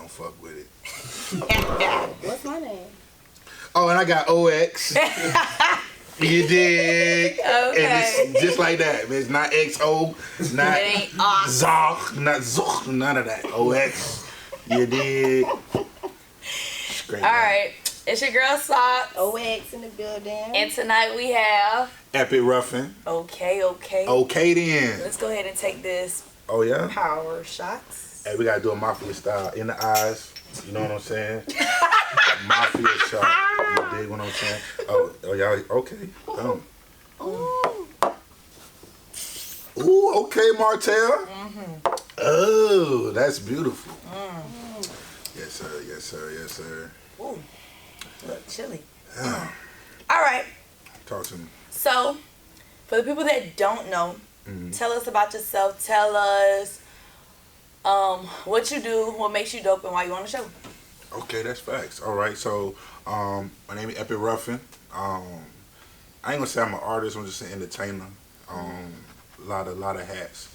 don't fuck with it. What's my name? Oh, and I got OX. You dig? Okay. And it's just like that. It's not XO, not It ain't ox. Zoch, not Zoch, none of that. OX. You dig? Straight All right. It's your girl Socks. OX in the building. And tonight we have... Epic Ruffin. Okay. Okay then. Let's go ahead and take this Oh yeah? power shots. Hey, we gotta do a mafia style. In the eyes. You know what I'm saying? Mafia shot. You dig what I'm saying? Oh y'all, okay. Ooh, okay, Martell. Oh, that's beautiful. Yes, sir. Ooh, a little chilly. All right. Talk to me. So, for the people that don't know, tell us about yourself. Tell us what you do, what makes you dope, and why you on the show. Okay, that's facts. All right, so my name is Epic Ruffin. I ain't gonna say I'm an artist. I'm just an entertainer. A lot of hats.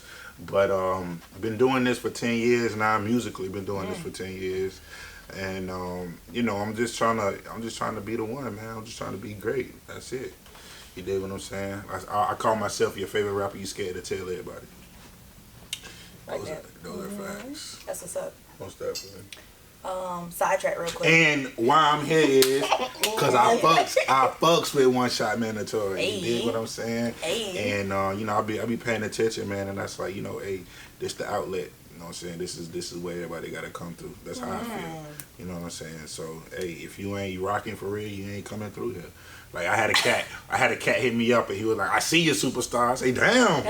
But I've been doing this for 10 years now. Musically, been doing this for 10 years, and you know, I'm just trying to be the one, man. I'm just trying to be great. That's it. You dig what I'm saying? I call myself your favorite rapper. You scared to tell everybody. Those are facts. That's what's up. Most definitely. Sidetrack real quick. And why I'm here is because I fucks with One Shot Mandatory. Hey. You dig what I'm saying? Hey. And you know, I be paying attention, man, and that's like, you know, hey, this the outlet. You know what I'm saying? This is where everybody gotta come through. That's how I feel. You know what I'm saying? So hey, if you ain't rocking for real, you ain't coming through here. Like I had a cat hit me up and he was like, I see you, superstar. I say, damn.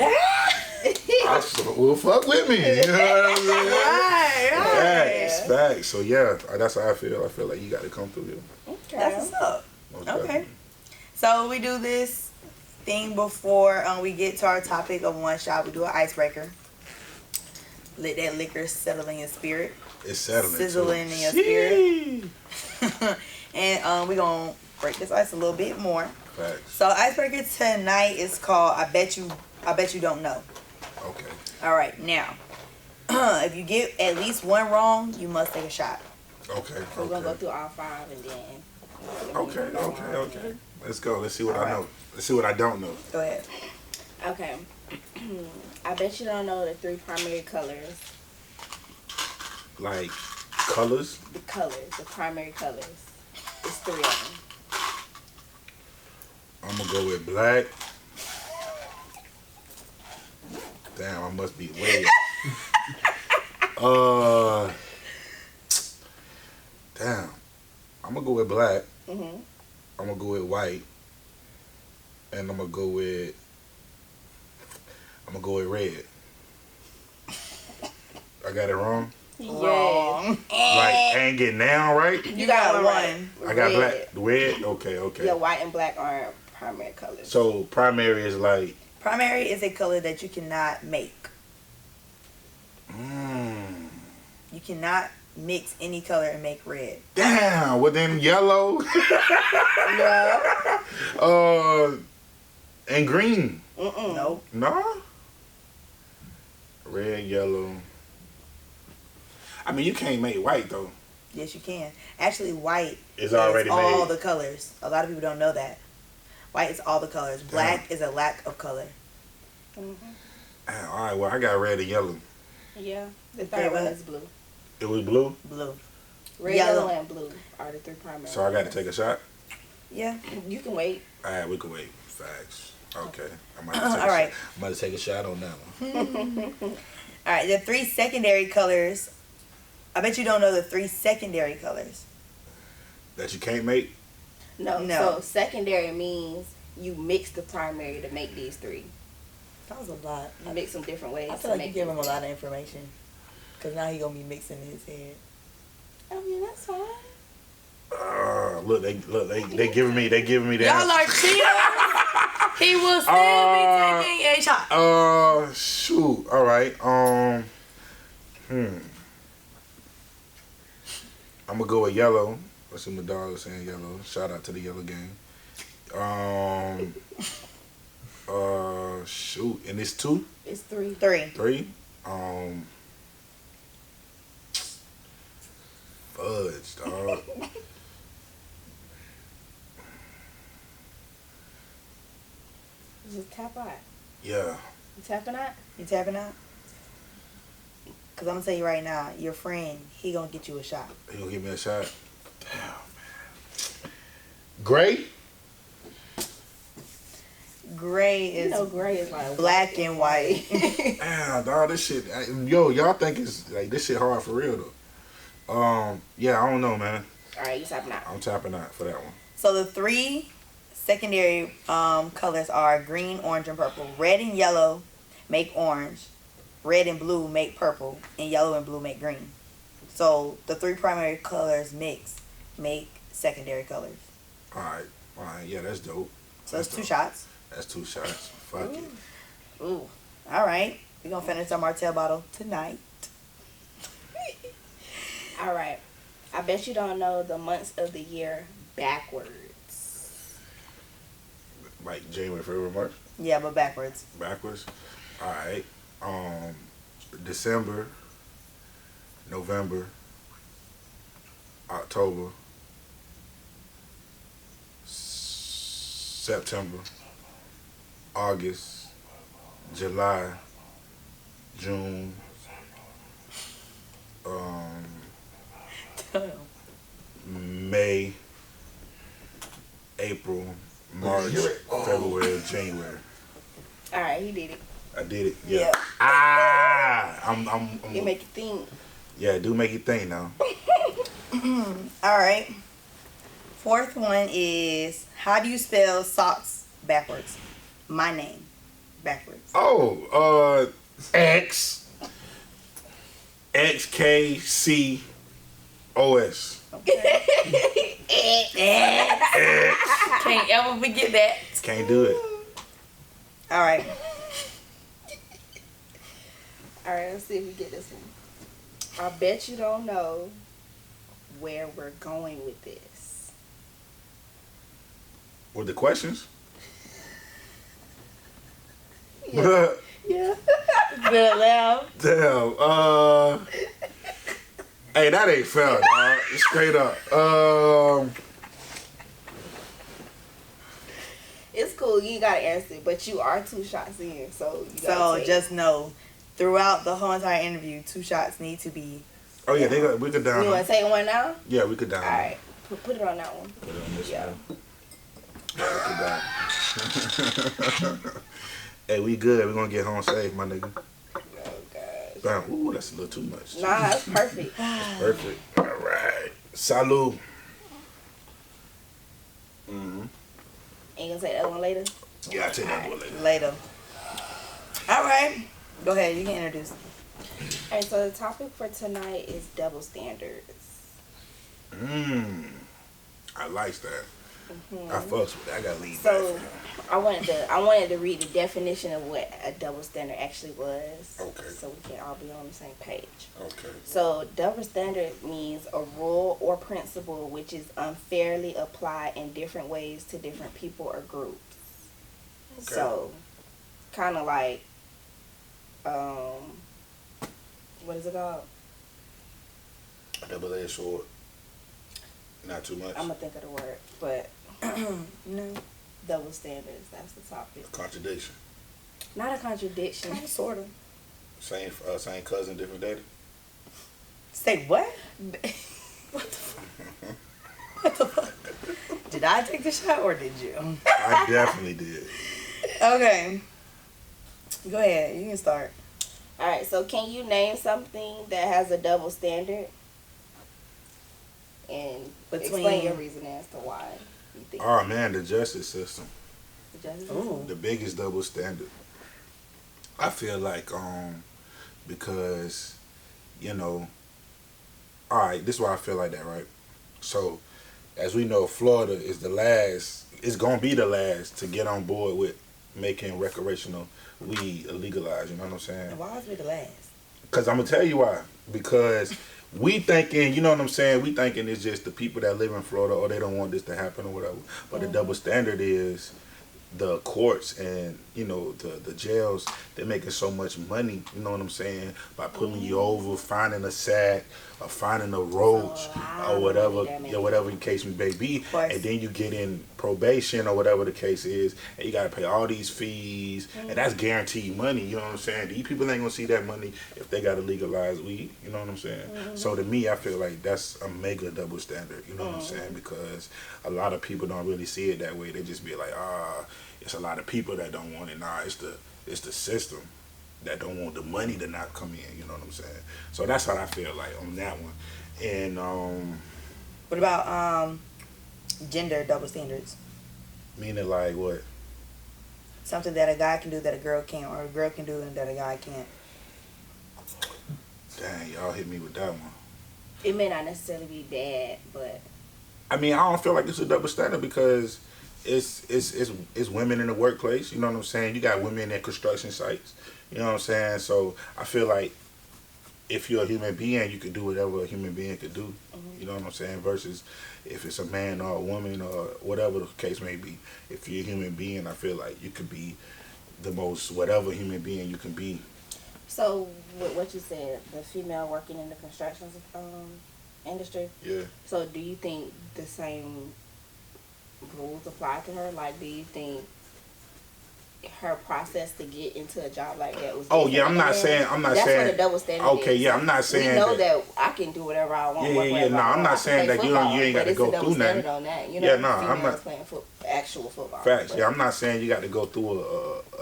Well, fuck with me. You know what I'm saying? Right. Facts. So yeah, that's how I feel. I feel like you got to come through here. Okay. That's what's up. Most Okay. definitely. So we do this thing before we get to our topic of one shot. We do an icebreaker. Let that liquor settle in your spirit. It's settling. Sizzling in your spirit. And we're going to break this ice a little bit more. Facts. So icebreaker tonight is called I Bet You Don't Know. Okay. All right, now, if you get at least one wrong, you must take a shot. Okay. We're going to go through all 5 and then... Okay. Let's go. Let's see what I know. Let's see what I don't know. Go ahead. Okay. I bet you don't know the 3 primary colors. Like colors. The primary colors. It's 3 of them. I'm gonna go with black. Damn, I must be way. Damn. I'm gonna go with black. I'm gonna go with white. And I'm gonna go with red. I got it wrong? Wrong. Like, I ain't getting down, right? You got one. I got Red. black. Red? Okay. Yeah, white and black are primary colors. So, primary is like... Primary is a color that you cannot make. You cannot mix any color and make red. Damn, well then yellow. No. And green. Nope. No? Red, yellow. I mean, you can't make white though. Yes, you can. Actually, white It's is already all made. the colors. A lot of people don't know that. White is all the colors. Black is a lack of color. All right, well, I got red and yellow. Yeah. The Okay, third one what? is blue. It was blue? Blue. Red, yellow, and blue are the 3 primary. So I got to take a shot? Yeah. You can wait. All right, we can wait. Facts. Okay. I'm about to take a shot on that one. All right, the 3 secondary colors. I bet you don't know the 3 secondary colors. That you can't make? No. So secondary means you mix the primary to make these 3. That was a lot. You mix them different ways. I feel like you give him a lot of information. Because now he going to be mixing in his head. I mean, that's fine. Look, they giving me the Y'all are cheaters. He will still be taking a shot. Shoot. All right. I'm gonna go with yellow. I see my dog saying yellow. Shout out to the yellow gang. Shoot, and it's 2. It's 3. 3. 3. fudge, dog. Just tap out. Yeah. You tapping out? You tapping out? Because I'm going to tell you right now, your friend, he going to get you a shot. He gonna give me a shot? Damn, man. Gray? Gray is, gray is like black and white. Damn, dog, this shit. Yo, y'all think it's like this shit hard for real though. Yeah, I don't know, man. Alright, you tapping out. I'm tapping out for that one. So the 3 secondary colors are green, orange, and purple. Red and yellow make orange. Red and blue make purple. And yellow and blue make green. So the 3 primary colors mix make secondary colors. Alright, yeah, that's dope. So that's 2 shots. That's 2 shots. Fuck it. Ooh. All right. We're going to finish our Martell bottle tonight. Alright. I bet you don't know the months of the year backwards. Like January, February, March? Yeah, but backwards. Backwards? Alright. December, November, October, September, August, July, June, May, April, March, February, January. Alright, he did it. I did it. Yeah. Yeah. I'm It make you think. Yeah, it do make you think now. All right. 4th one is, how do you spell socks backwards? My name backwards. Oh, X K C O S. Okay. Can't ever forget that. Can't do it. All right. Alright, let's see if we get this one. I bet you don't know where we're going with this. With the questions? Yeah. Yeah. Good laugh. Damn. Hey, that ain't fair, dog. Straight up. It's cool. You ain't gotta answer it, but you are 2 shots in, so you gotta take just know, throughout the whole entire interview, 2 shots need to be. Oh yeah, we could down. You want to take one now? Yeah, we could down. All right, put it on that one. Put it on this Yeah. one. Hey, we good. We're gonna get home safe, my nigga. Oh gosh. Damn, ooh, that's a little too much. Nah, that's perfect. Perfect. All right. Salud. Ain't gonna take that one later. Yeah, I'll take that one later. Later. All right. Go ahead. You can introduce. All right, so the topic for tonight is double standards. I like that. I fucks with that. I gotta leave So that. I wanted to read the definition of what a double standard actually was. Okay. So we can all be on the same page. Okay. So double standard means a rule or principle which is unfairly applied in different ways to different people or groups. Okay. So kind of like what is it called? A double-edged sword. Not too much. I'm gonna think of the word, but No. double standards. That's the topic. Contradiction. Not a contradiction. Sort of. Same cousin, different daddy. Say what? What the fuck? What the fuck? Did I take the shot or did you? I definitely did. Okay. Go ahead. You can start. All right. So can you name something that has a double standard? And explain your reason as to why you think. Oh man, the justice system. The justice Ooh. system? The biggest double standard. I feel like because, alright, this is why I feel like that, right? So, as we know, Florida is it's gonna be the last to get on board with making recreational weed legalized, you know what I'm saying? And why was we the last? Because I'm gonna tell you why. Because we thinking, you know what I'm saying? We thinking it's just the people that live in Florida, or they don't want this to happen or whatever. But the double standard is the courts and the jails, they're making so much money, you know what I'm saying, by pulling you over, finding a sack or finding a roach or whatever the case may be, and then you get in probation or whatever the case is, and you got to pay all these fees, and that's guaranteed money, you know what I'm saying. These people ain't gonna see that money if they got to legalize weed, you know what I'm saying. So to me, I feel like that's a mega double standard, you know what I'm saying, because a lot of people don't really see it that way. They just be like, it's a lot of people that don't want it. Nah, it's the system that don't want the money to not come in. You know what I'm saying? So that's how I feel like on that one. And what about gender double standards? Meaning like what? Something that a guy can do that a girl can't, or a girl can do and that a guy can't. Dang, y'all hit me with that one. It may not necessarily be bad, but I mean, I don't feel like it's a double standard because it's women in the workplace, you know what I'm saying? You got women at construction sites, you know what I'm saying? So I feel like if you're a human being, you can do whatever a human being could do, you know what I'm saying? Versus if it's a man or a woman or whatever the case may be. If you're a human being, I feel like you could be the most whatever human being you can be. So with what you said, the female working in the construction industry. Yeah. So do you think the same rules apply to her? Like, do you think her process to get into a job like that was Oh yeah, I'm not saying that's what a double standard okay, is. yeah, I'm not saying we know that I can do whatever I want. No, I'm not saying that you ain't got to go through nothing. On that. You know, I'm not playing actual football. Facts. But, yeah, I'm not saying you got to go through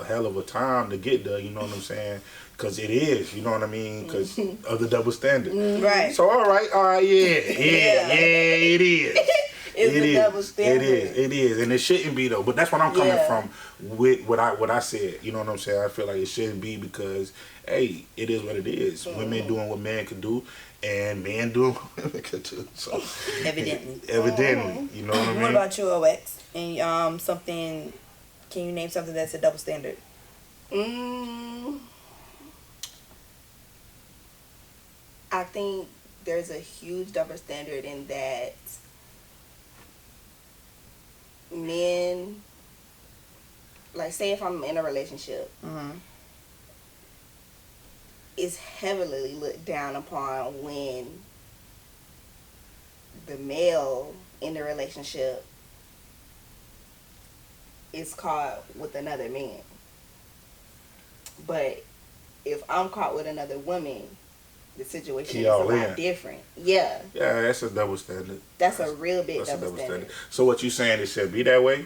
a hell of a time to get there. You know what I'm saying? Because it is. You know what I mean? Because of the double standard. Right. So all right, yeah, it is. It's a double standard. It is, and it shouldn't be though. But that's what I'm coming from with what I said. You know what I'm saying? I feel like it shouldn't be because, hey, it is what it is. Women doing what men can do, and men doing what women can do. So evidently, you know what I mean? What about you, OX? And something? Can you name something that's a double standard? I think there's a huge double standard in that men, like say if I'm in a relationship, it's heavily looked down upon when the male in the relationship is caught with another man. But if I'm caught with another woman, the situation is a lot different. Yeah. Yeah, that's a double standard. That's a real big double standard. So what you saying, it should be that way?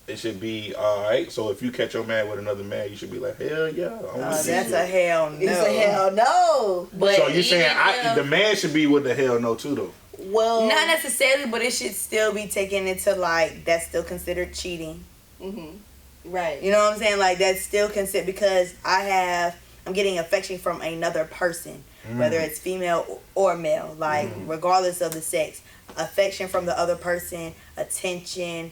It should be alright. So if you catch your man with another man, you should be like, hell yeah. That's a hell no. It's a hell no. But so you saying the man should be with the hell no too though? Well, not necessarily, but it should still be taken into like that's still considered cheating. Right. You know what I'm saying? Like that's still considered because I'm getting affection from another person. Whether it's female or male, like regardless of the sex, affection from the other person, attention,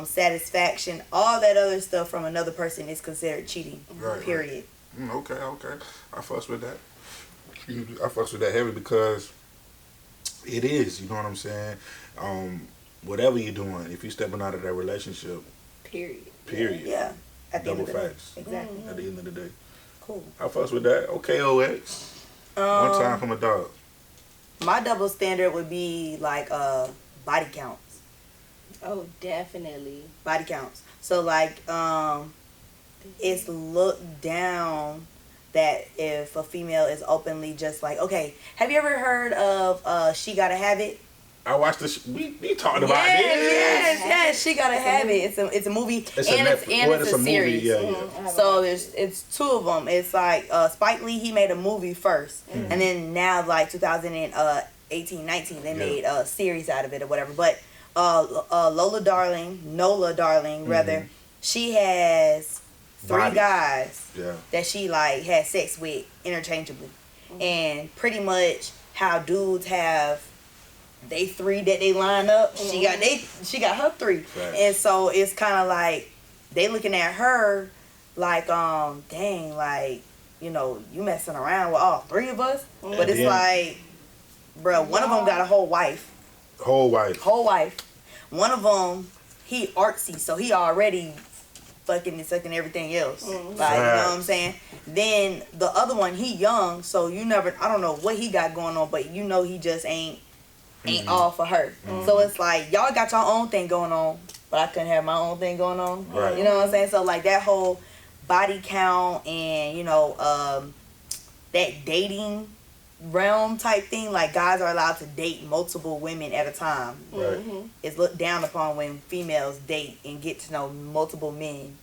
satisfaction, all that other stuff from another person is considered cheating. Right, period. Right. Okay. I fucks with that. I fucks with that heavy because it is. You know what I'm saying? Whatever you're doing, if you're stepping out of that relationship, period. Yeah. At the double end of the facts. Day. Exactly. At the end of the day. Cool. I fucks with that. Okay, OX. One time from a dog. My double standard would be like body counts. Oh, definitely. Body counts. So like it's looked down that if a female is openly just like, okay, have you ever heard of She Gotta Have It? I watched this. We talked about this. Yes. She Gotta Have It. It's a movie it's a series. Yeah. So it's two of them. It's like Spike Lee. He made a movie first, and then now like 2018, 19, they made a series out of it or whatever. But Nola Darling, rather, she has three guys that she like had sex with interchangeably, and pretty much how dudes have. They three that they line up. She got her three, and so it's kind of like they looking at her like dang, like you messing around with all three of us. But it's like, bro, one of them got a whole wife. One of them he artsy, so he already fucking and sucking everything else. Mm-hmm. Like, you know what I'm saying? Then the other one, he young, so you never, I don't know what he got going on, but you know he just ain't all for her. So it's like, y'all got your own thing going on, but I couldn't have my own thing going on. Right. You know what I'm saying? So like that whole body count and, you know, that dating realm type thing, like guys are allowed to date multiple women at a time. Right. It's looked down upon when females date and get to know multiple men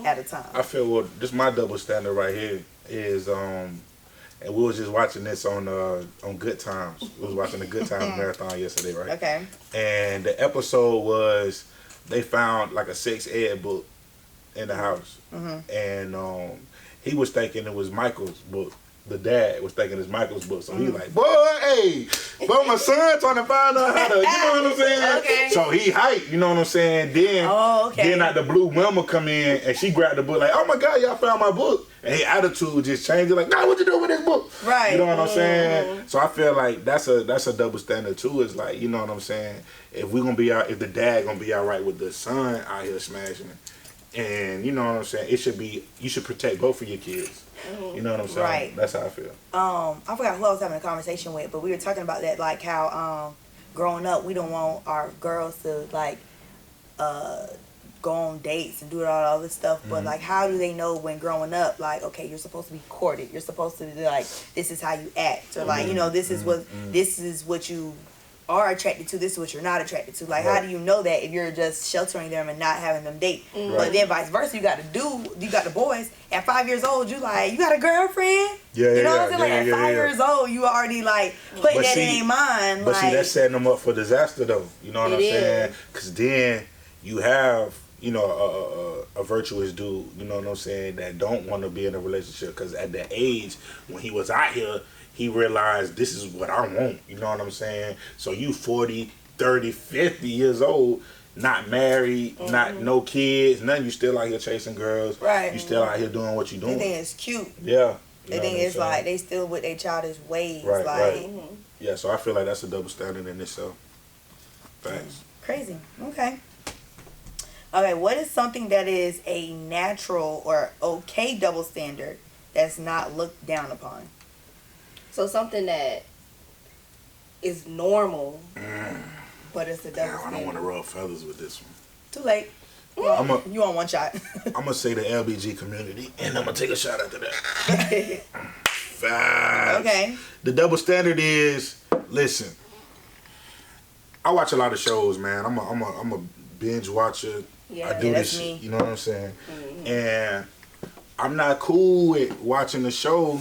at a time. I feel, well, this my double standard right here is and we was just watching this on Good Times. We was watching the Good Times marathon yesterday, right? Okay. And the episode was they found like a sex ed book in the house, and he was thinking it was Michael's book. The dad was thinking it's Michael's book, so he like, boy, hey, boy, my son trying to find out how to, you know what I'm saying? Okay. So he hyped, you know what I'm saying? Then, then out the blue, Wilma come in and she grabbed the book like, oh my God, y'all found my book, and his attitude just changed. Like, nah, what you doing with this book? Right. You know what I'm saying? So I feel like that's a double standard too. It's like, you know what I'm saying? If we gonna be out, if the dad gonna be all right with the son out here smashing it, and you know what I'm saying, it should be, you should protect both of your kids. You know what I'm saying? Right. That's how I feel. I forgot who I was having a conversation with, but we were talking about that, like how growing up we don't want our girls to like go on dates and do all this stuff, but like how do they know when growing up, like, okay, you're supposed to be courted, you're supposed to be like, this is how you act, or like, you know, this is what you are attracted to, this is what you're not attracted to. Like, how do you know that if you're just sheltering them and not having them date? But then vice versa, you got the boys at 5 years old, you like, you got a girlfriend? You know what I'm saying? Like at 5 years old, you already like putting that in their mind. But like, see, that's setting them up for disaster though. You know what I'm saying? Because then you have, you know, a virtuous dude, you know what I'm saying, that don't want to be in a relationship because at that age, when he was out here, he realized this is what I want, you know what I'm saying? So you 40, 30, 50 years old, not married, not no kids, nothing. You still out here chasing girls. Right. You still out here doing what you doing. They think it's cute. Yeah. They think it's like they still with their childish ways. Right, like, right. Yeah, so I feel like that's a double standard in itself. Thanks. Crazy. Okay. Okay, what is something that is a natural or okay double standard that's not looked down upon? So something that is normal, but it's a double Damn, I don't want to rub feathers with this one. Too late. You want one shot. I'm going to say the LBG community, and I'm going to take a shot after that. Facts. Okay. The double standard is, listen, I watch a lot of shows, man. I'm a binge watcher. Yeah, I do this shit, me. you know what I'm saying? And I'm not cool with watching the show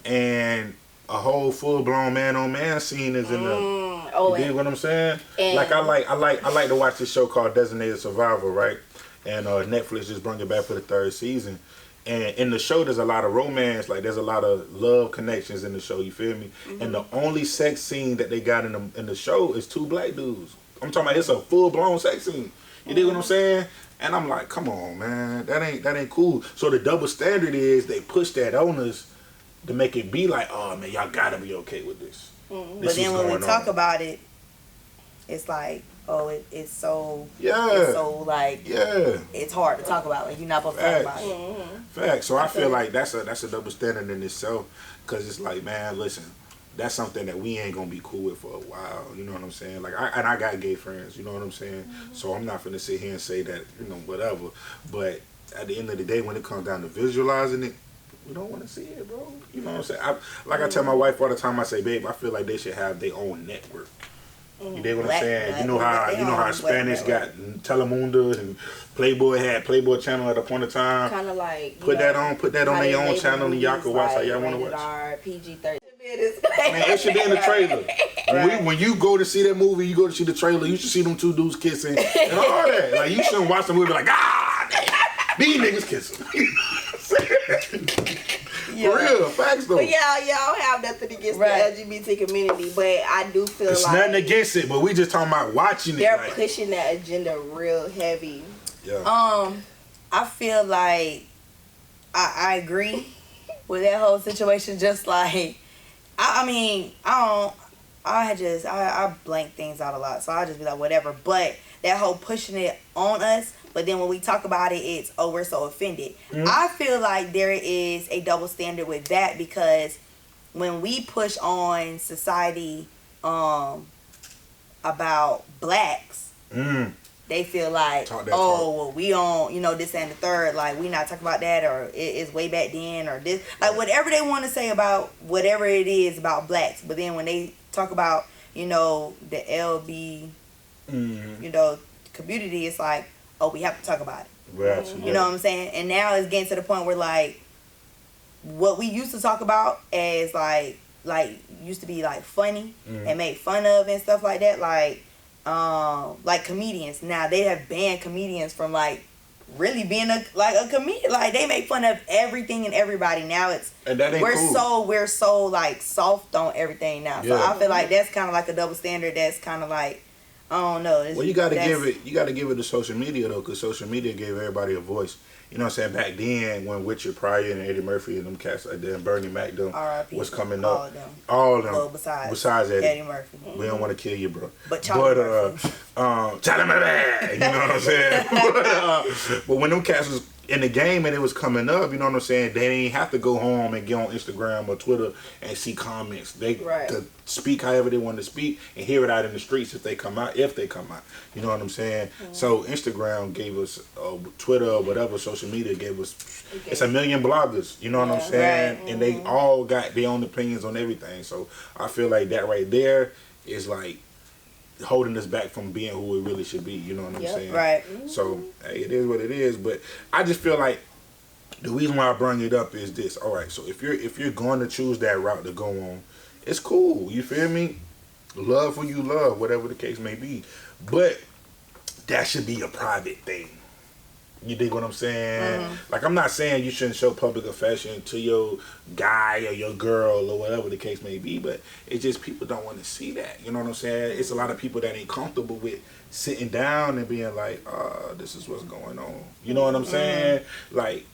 and a whole full-blown man-on-man scene is in the... you dig what I'm saying? Like I like to watch this show called Designated Survivor, right? And Netflix just brought it back for the 3rd season. And in the show, there's a lot of romance, like there's a lot of love connections in the show. You feel me? And the only sex scene that they got in the show is 2 black dudes. I'm talking about it's a full-blown sex scene. You dig what I'm saying? And I'm like, come on, man, that ain't cool. So the double standard is they push that on us to make it be like, oh man, y'all gotta be okay with this. But then when we talk about it, it's like, oh, it's so like, it's hard to talk about. Like, you're not supposed to talk about it. Facts. So I feel like that's a double standard in itself, because it's like, man, listen, that's something that we ain't gonna be cool with for a while. You know what I'm saying? Like, I got gay friends. You know what I'm saying? So I'm not finna sit here and say that, you know, whatever. But at the end of the day, when it comes down to visualizing it, we don't want to see it, bro. You know what I'm saying? I tell my wife all the time, I say, babe, I feel like they should have their own network. You dig what I'm saying? You know how Spanish got Telemundo and Playboy had Playboy channel at a point of time. Kind of like put that on their own channel and y'all can watch how y'all want to watch. PG-13. Man, it should be in the trailer. When you go to see that movie, you go to see the trailer, you should see them 2 dudes kissing and all that. Like, you shouldn't watch the movie like, these niggas kissing. For real, facts though. But I don't have nothing against the LGBT community, but I do feel it's like nothing against it, but we just talking about watching it. They're pushing that agenda real heavy. Yeah. I feel like I agree with that whole situation. Just like, I blank things out a lot, so I just be like, whatever. But that whole pushing it on us, but then when we talk about it, it's, oh, we're so offended. I feel like there is a double standard with that, because when we push on society about blacks, they feel like, oh, well, we don't, this and the third, like, we not talking about that, or it's way back then, or this, like, whatever they want to say about whatever it is about blacks. But then when they talk about, the LB, community, it's like, oh, we have to talk about it. Right. You know what I'm saying? And now it's getting to the point where, like, what we used to talk about as, like used to be, like, funny and make fun of and stuff like that, like comedians. Now they have banned comedians from, like, really being a comedian. Like, they make fun of everything and everybody. Now we're so like soft on everything now. So I feel like that's kind of like a double standard. That's kind of like, I don't know. Well, you got to give it to social media though, because social media gave everybody a voice. You know what I'm saying? Back then, when Richard Pryor and Eddie Murphy and them cats like that, and Bernie Mac them was coming up, all of them. Well, besides Eddie Murphy, we don't want to kill you, bro. But Charlie Murphy. Charlie Murphy, you know what I'm saying? but when them cats was in the game and it was coming up, you know what I'm saying? They didn't have to go home and get on Instagram or Twitter and see comments. They could speak however they wanted to speak and hear it out in the streets if they come out. You know what I'm saying? So Instagram gave us, Twitter or whatever social media gave us, it's 1 million bloggers, you know what I'm saying? And they all got their own opinions on everything. So I feel like that right there is like holding us back from being who we really should be, you know what I'm saying? Right. So hey, it is what it is, but I just feel like the reason why I bring it up is this. All right, so if you're going to choose that route to go on, it's cool, you feel me? Love who you love, whatever the case may be, but that should be a private thing. You dig what I'm saying? Like, I'm not saying you shouldn't show public affection to your guy or your girl or whatever the case may be, but it's just people don't want to see that. You know what I'm saying? It's a lot of people that ain't comfortable with sitting down and being like, this is what's going on. You know what I'm saying? Like,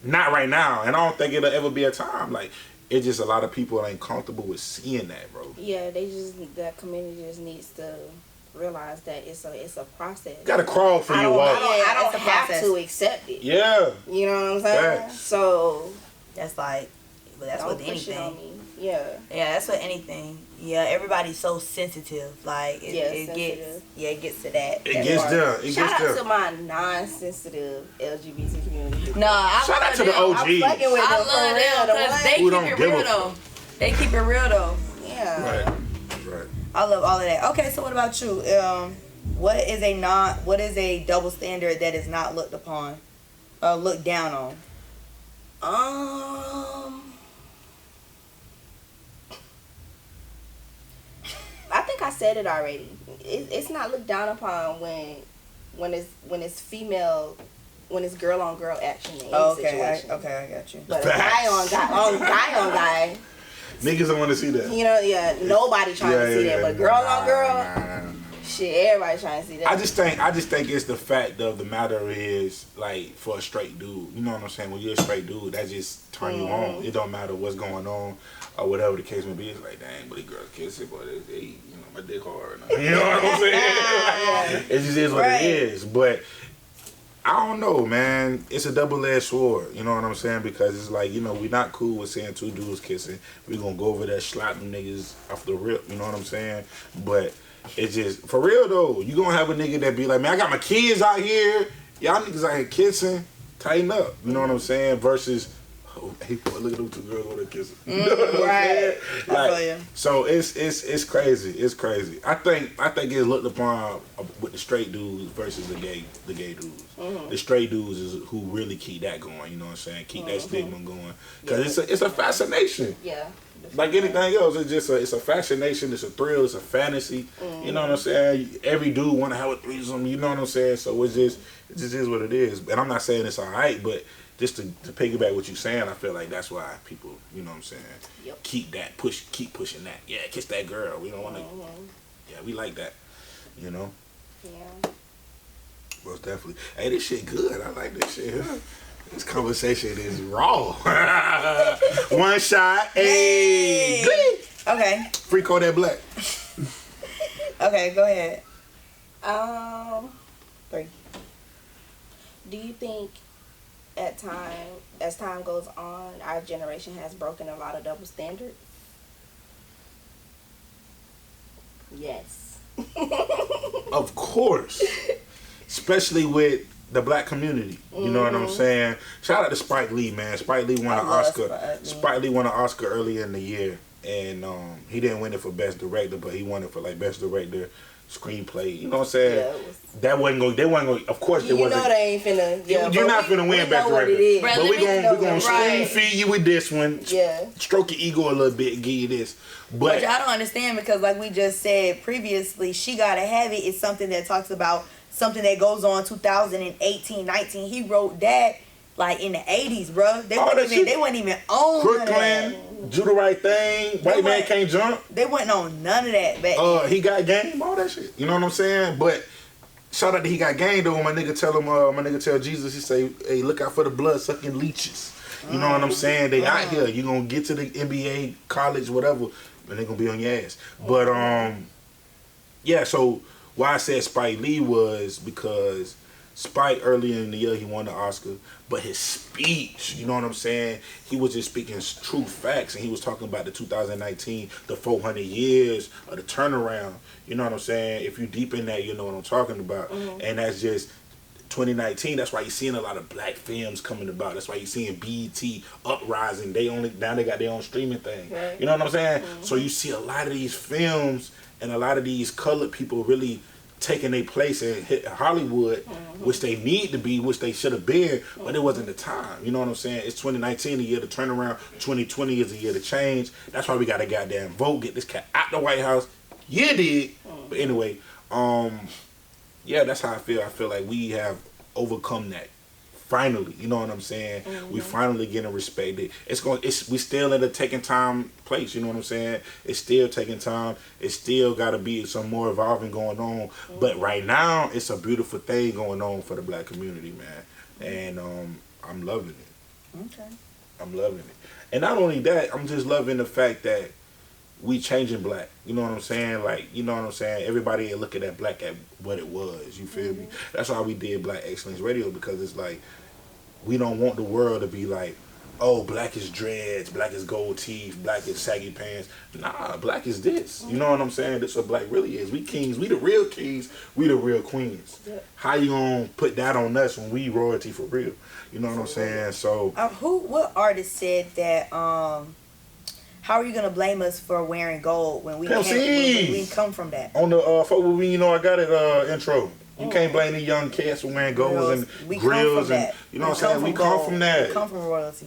not right now. And I don't think it'll ever be a time. Like, it's just a lot of people ain't comfortable with seeing that, bro. Yeah, that community just needs to realize that it's a process. You gotta crawl for your walk. I don't have to accept it. Yeah. You know what I'm saying? Facts. So that's like, but that's don't with push it on anything. me. Yeah. Yeah, that's with anything. Yeah, everybody's so sensitive. Like it gets to that. It gets there. Shout out to my non-sensitive LGBT community. No, shout out to the OGs. I'm fucking with them for real. Because they keep it real though. They keep it real though. Yeah. Right. I love all of that. Okay, so what about you? What is a double standard that is not looked upon, looked down on? I think I said it already. It's not looked down upon when it's female, when it's girl on girl action in any situation. I got you. But guy on guy. Niggas don't want to see that. You know, nobody trying to see that, but girl on girl, shit, everybody trying to see that. I just think it's the fact of the matter is, like, for a straight dude, you know what I'm saying? When you're a straight dude, that just turn you on. It don't matter what's going on or whatever the case may be. It's like, dang, but these girls kissing, but they, my dick hard. You know what I'm saying? Like, it just is what it is. But I don't know, man. It's a double-edged sword. You know what I'm saying? Because it's like, we not cool with seeing two dudes kissing. We gonna go over there, slap them niggas off the rip. You know what I'm saying? But it's just, for real though, you gonna have a nigga that be like, man, I got my kids out here. Y'all niggas out here kissing. Tighten up. You know what I'm saying? Versus, hey, boy, look at them two girls over there kissing. You know what I'm saying? Like, so it's crazy. It's crazy. I think it's looked upon with the straight dudes versus the gay dudes. The straight dudes is who really keep that going. You know what I'm saying? Keep that stigma going because it's a fascination. Yeah. Like anything else, it's a fascination. It's a thrill. It's a fantasy. You know what I'm saying? Every dude want to have a threesome. You know what I'm saying? So it just is what it is. And I'm not saying it's all right, but just to piggyback what you're saying, I feel like that's why people, you know what I'm saying, keep pushing that. Yeah, kiss that girl. We don't want to. Yeah, we like that. You know. Yeah. Most definitely. Hey, this shit good. I like this shit. This conversation is raw. One shot. Hey. Okay. Free Kodak Black. Okay, go ahead. 3. Do you think as time goes on, our generation has broken a lot of double standards? Yes. Of course. Especially with the black community. You know what I'm saying? Shout out to Spike Lee, man. Spike Lee won an Oscar. Spike Lee won an Oscar earlier in the year. And he didn't win it for Best Director, but he won it for like Best Director, Screenplay. You know what I'm saying? Yeah, that wasn't going. They wasn't going. Of course, they wasn't. You know they ain't finna. Yeah, you're not finna win Best Director. But we gonna spoon feed you with this one. Yeah. Stroke your ego a little bit and give you this. But I don't understand because, like we just said previously, She Gotta Have It is something that talks about something that goes on 2018, 19. He wrote that like in the 80s, bro. They weren't even on Brooklyn, Do the Right Thing, White Man Can't Jump. They wasn't on none of that back then. He Got Game, all that shit. You know what I'm saying? But shout out to He Got Game though. When my nigga tell Jesus, he say, hey, look out for the blood sucking leeches. You know what I'm saying? They out here. You gonna get to the NBA, college, whatever, and they gonna be on your ass. But yeah. So why I said Spike Lee was because Spike earlier in the year he won the Oscar, but his speech, you know what I'm saying? He was just speaking true facts, and he was talking about the 2019, the 400 years of the turnaround. You know what I'm saying? If you deep in that, you know what I'm talking about. And that's just 2019. That's why you're seeing a lot of black films coming about. That's why you're seeing BET uprising. Now they got their own streaming thing. Right. You know what I'm saying? So you see a lot of these films and a lot of these colored people really taking their place in Hollywood, which they need to be, which they should have been, but it wasn't the time. You know what I'm saying? It's 2019, the year to turn around. 2020 is the year to change. That's why we got to goddamn vote, get this cat out the White House. Yeah, did. But anyway, yeah, that's how I feel. I feel like we have overcome that. Finally, you know what I'm saying? We finally getting respected. We still in a taking time place, you know what I'm saying? It's still taking time. It's still got to be some more evolving going on. But right now, it's a beautiful thing going on for the black community, man. And I'm loving it. Okay. I'm loving it. And not only that, I'm just loving the fact that we changing black. You know what I'm saying? Like, you know what I'm saying? Everybody ain't looking at black at what it was. You feel me? That's why we did Black Excellence Radio, because it's like, we don't want the world to be like, oh, black is dreads, black is gold teeth, black is saggy pants. Nah, black is this. You know what I'm saying? That's what black really is. We kings. We the real kings. We the real queens. Yeah. How you gonna put that on us when we royalty for real? You know what I'm saying? So what artist said that how are you gonna blame us for wearing gold when we come from that? On the folk with me, you know, I got it intro. You can't blame the young cats for wearing golds and grills and you know what I'm saying. We come from that. We come from royalty.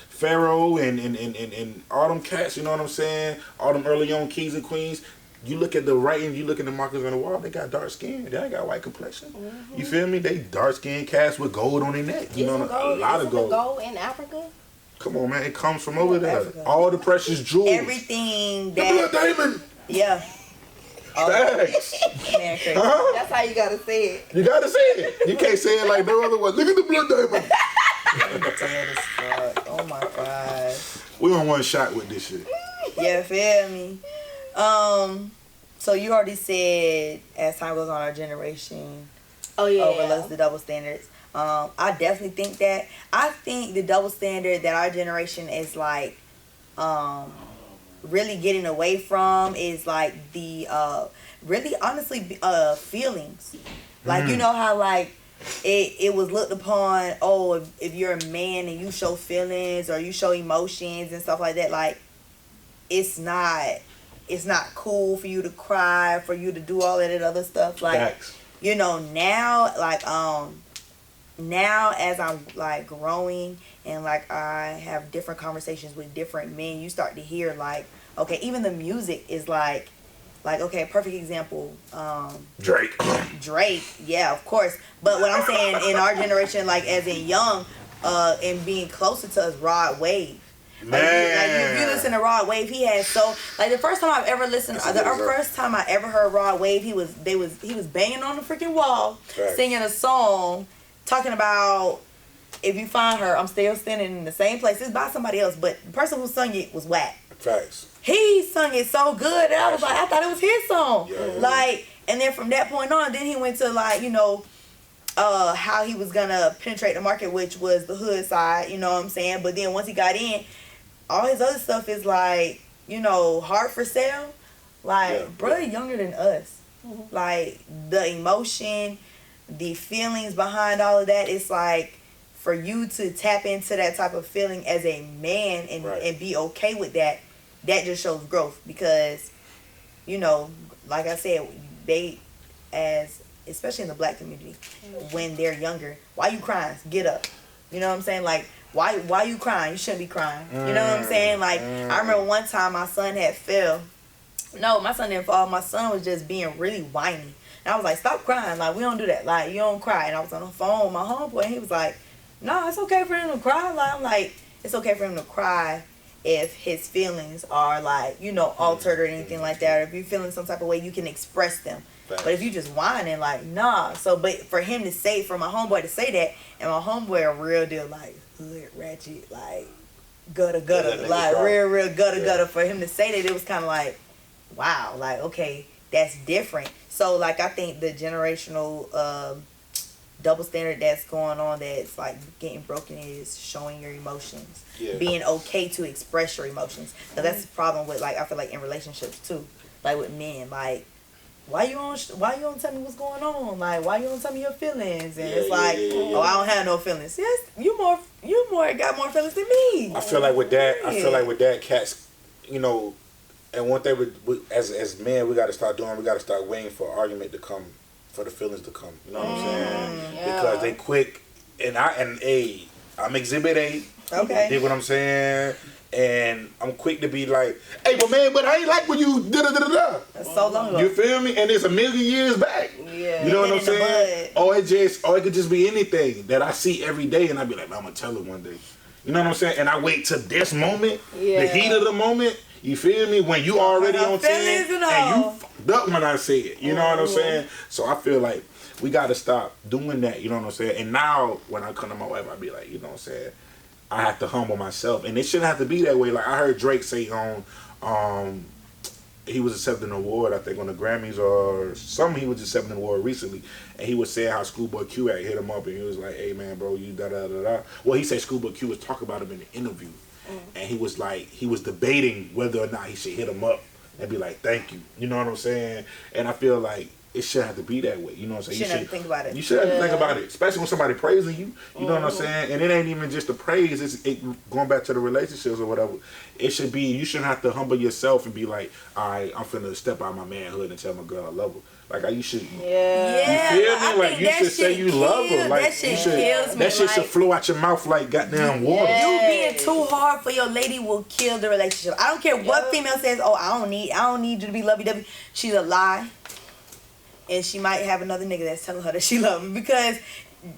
Pharaoh and all them cats. You know what I'm saying. All them early young kings and queens. You look at the writing. You look at the markers on the wall. They got dark skin. They ain't got white complexion. You feel me? They dark skinned cats with gold on their neck. You know, a lot of gold. Gold in Africa. Come on, man. It comes from over there. Africa. All the precious jewels. Everything. The blood diamond. Yeah. Thanks. Huh? That's how you gotta say it. You gotta say it. You can't say it like no other one. Look at the blood diamond. Oh my god. We on one shot with this shit. Yeah, feel me. So you already said as time goes on, our generation overlooks the double standards. I definitely think that. I think the double standard that our generation is like really getting away from is like the really honestly feelings. Like you know how like it was looked upon, oh, if you're a man and you show feelings or you show emotions and stuff like that, like it's not cool for you to cry, for you to do all of that other stuff. Like Facts. You know, now like now as I'm like growing and like I have different conversations with different men, you start to hear like, okay, even the music is like okay, perfect example, Drake, yeah, of course. But what I'm saying in our generation, like as in young and being closer to us, Rod Wave. Like if you listen to Rod Wave, he has the first time I've ever listened, first time I ever heard Rod Wave, he was banging on the freaking wall, singing a song, talking about if you find her, I'm still standing in the same place. It's by somebody else, but the person who sung it was whack. Facts. He sung it so good that I was like, I thought it was his song. Yeah. Like, and then from that point on, then he went to like, you know, how he was gonna penetrate the market, which was the hood side, you know what I'm saying? But then once he got in, all his other stuff is like, you know, hard for sale. Like, brother younger than us. Like, the emotion, the feelings behind all of that, it's like, for you to tap into that type of feeling as a man and be okay with that, that just shows growth. Because, you know, like I said, they, as especially in the black community, when they're younger, why you crying? Get up. You know what I'm saying? Like, why you crying? You shouldn't be crying. You know what I'm saying? Like, I remember one time my son had fell. No, my son didn't fall. My son was just being really whiny. And I was like, stop crying. Like, we don't do that. Like, you don't cry. And I was on the phone with my homeboy, and he was like, no, it's okay for him to cry. Like, I'm like, it's okay for him to cry if his feelings are, like, you know, altered or anything like that. Or if you're feeling some type of way, you can express them. But if you just whining, like, nah. So, but for him to say, for my homeboy to say that, and my homeboy a real deal, like, hood, ratchet, like, gutter, like, real gutter. For him to say that, it was kind of like, wow, like, okay, that's different. So, like, I think the generational double standard that's going on that's, like, getting broken is showing your emotions. Being okay to express your emotions. So that's the problem with, like, I feel like in relationships, too. Like, with men, like, why you don't tell me what's going on? Like, why you don't tell me your feelings? And it's like, oh, I don't have no feelings. Yes, you got more feelings than me. I feel like with that, cats, you know, and one thing as men, we got to start doing, we got to start waiting for an argument to come, for the feelings to come. You know what I'm saying? Because they quick, and I'm Exhibit A. Okay. Dig what I'm saying? And I'm quick to be like, hey, but man, but I ain't like when you da-da-da-da-da. That's so long ago. You feel me? And it's a million years back. Yeah. You know what I'm saying? Or it could just be anything that I see every day, and I be like, I'm going to tell her one day. You know what I'm saying? And I wait till this moment, the heat of the moment, you feel me? When you already on 10, and you fucked up when I say it. You know what I'm saying? So I feel like we got to stop doing that. You know what I'm saying? And now, when I come to my wife, I be like, you know what I'm saying? I have to humble myself, and it shouldn't have to be that way. Like I heard Drake say on, he was accepting an award, I think on the Grammys or something. He was accepting an award recently, and he was saying how Schoolboy Q had hit him up, and he was like, "Hey man, bro, you da da da da." Well, he said Schoolboy Q was talking about him in the interview, and he was like, he was debating whether or not he should hit him up and be like, "Thank you," you know what I'm saying? And I feel like it shouldn't have to be that way. You know what I'm saying? You shouldn't have to think about it. You shouldn't have to think about it, especially when somebody praising you. You know what I'm saying? And it ain't even just the praise. It's going back to the relationships or whatever. It should be, you shouldn't have to humble yourself and be like, all right, I'm finna step out my manhood and tell my girl I love her. Like, you should, you feel me? Like, you should say you love her. Like, that shit kills me. That shit should flow out your mouth like goddamn water. You being too hard for your lady will kill the relationship. I don't care what female says, oh, I don't need you to be lovey-dovey. She's a lie. And she might have another nigga that's telling her that she love him. Because,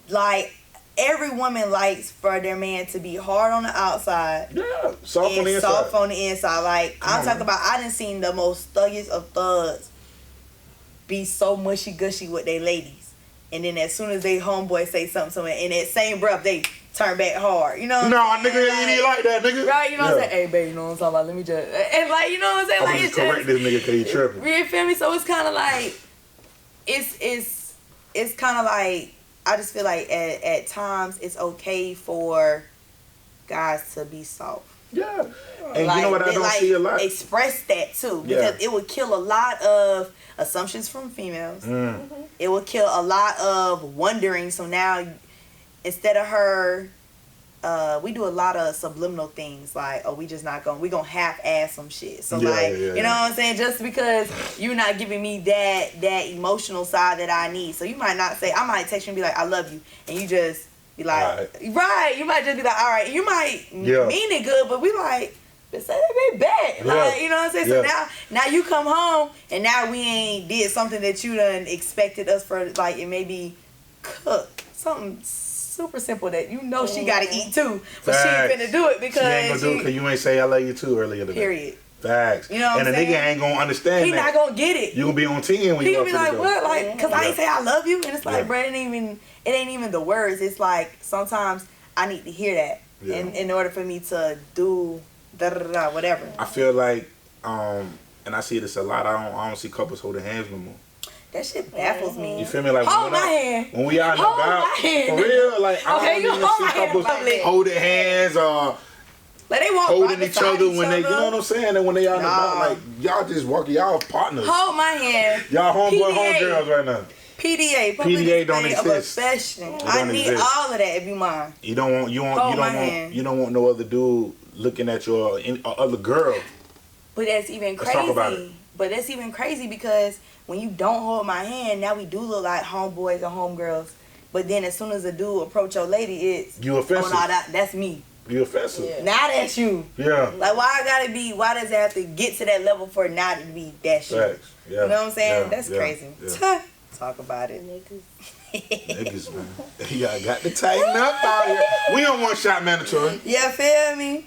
like, every woman likes for their man to be hard on the outside. Yeah, soft and on the inside. Soft on the inside. Like, I'm talking about, I done seen the most thuggiest of thugs be so mushy-gushy with their ladies. And then as soon as they homeboy say something, in that same breath, they turn back hard. You know what I'm saying? Nigga, ain't like that, nigga. Right, you know what I'm saying? Hey, babe, you know what I'm talking about? Let me just... And, like, you know what I'm saying? I'm like, just correct this nigga because he tripping. You feel me? So it's kind of like... It's kind of like, I just feel like at times it's okay for guys to be soft. Yeah. And like, you know what I don't see a lot? Express that too. Because it would kill a lot of assumptions from females. It would kill a lot of wondering. So now, instead of her... we do a lot of subliminal things like, oh, we gonna half-ass some shit. So you know what I'm saying? Just because you're not giving me that emotional side that I need. So you might not say, I might text you and be like, I love you. And you just be like, right. You might just be like, all right. You might mean it good, but we like, but say that bit back. Like, you know what I'm saying? So now you come home and now we ain't did something that you done expected us for, like, it may be cook. Something super simple that you know she gotta eat too, but she ain't finna do it because she ain't gonna do it because you ain't say I love you too earlier today. Period. Facts. You know what and I'm the saying? nigga ain't gonna understand. He not gonna get it. You gonna be on 10 when he you gonna be like, what? Like, cause I ain't say I love you, and it's like, bro, it ain't even the words. It's like sometimes I need to hear that in order for me to do whatever. I feel like, and I see this a lot. I don't see couples holding hands no more. That shit baffles me. You feel me? Like hold my hand. When we out and Hold about, my hand. for real, like I Okay, don't you even hold see my hand couples public. holding hands or Like they walk holding right each other beside when they, you know what I'm saying? And when they out and about, Nah. like y'all just walking, y'all partners. Hold my hand. Y'all homeboy, PDA. homegirls right now. PDA, public PDA don't display of exist. affection. It I don't need exist. all of that if you mind. You don't want Hold my hand. you don't want no other dude looking at your other girl. But that's even Let's talk about it. crazy. But that's even crazy because when you don't hold my hand, now we do look like homeboys or homegirls. But then as soon as a dude approach your lady, it's You offensive. oh no, that's me. You offensive. Yeah. Now that's you. Yeah. Like why does it have to get to that level for it not to be that shit? Facts. Yeah. You know what I'm saying? Yeah. That's Yeah. crazy. Yeah. Talk about it. Niggas, man. Y'all got to tighten up out here. We on one shot mandatory. Yeah, feel me?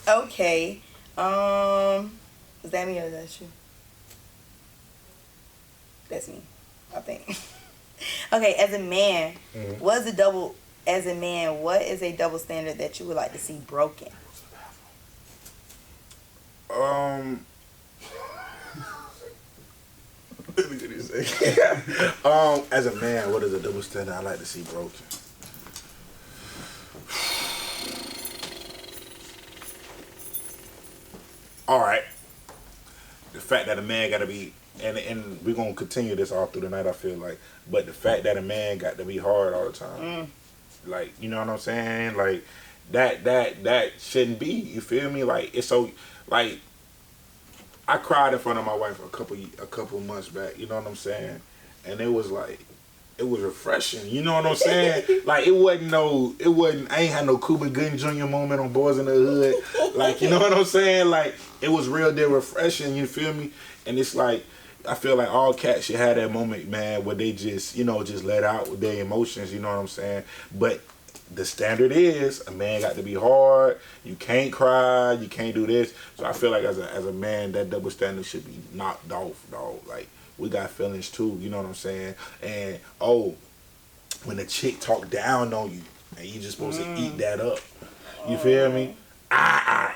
Okay. Is that me or is that you? That's me, I think. Okay, as a man, what is a double standard that you would like to see broken? Let me get this. As a man, what is a double standard I like to see broken? All right. The fact that a man got to be, and we're going to continue this all through the night, I feel like, but the fact that a man got to be hard all the time. Like, you know what I'm saying? Like, that shouldn't be, you feel me? Like, it's so, like, I cried in front of my wife a couple months back, you know what I'm saying? And it was like, it was refreshing, you know what I'm saying? Like, I ain't had no Cuba Gooding Jr. moment on Boys in the Hood. Like, you know what I'm saying? Like, it was real deal refreshing, you feel me? And it's like, I feel like all cats should have that moment, man, where they just, just let out with their emotions, you know what I'm saying? But the standard is a man got to be hard. You can't cry. You can't do this. So I feel like as a man, that double standard should be knocked off, dog. Like, we got feelings too. You know what I'm saying? And when the chick talk down on you, and you just supposed to eat that up. You feel me?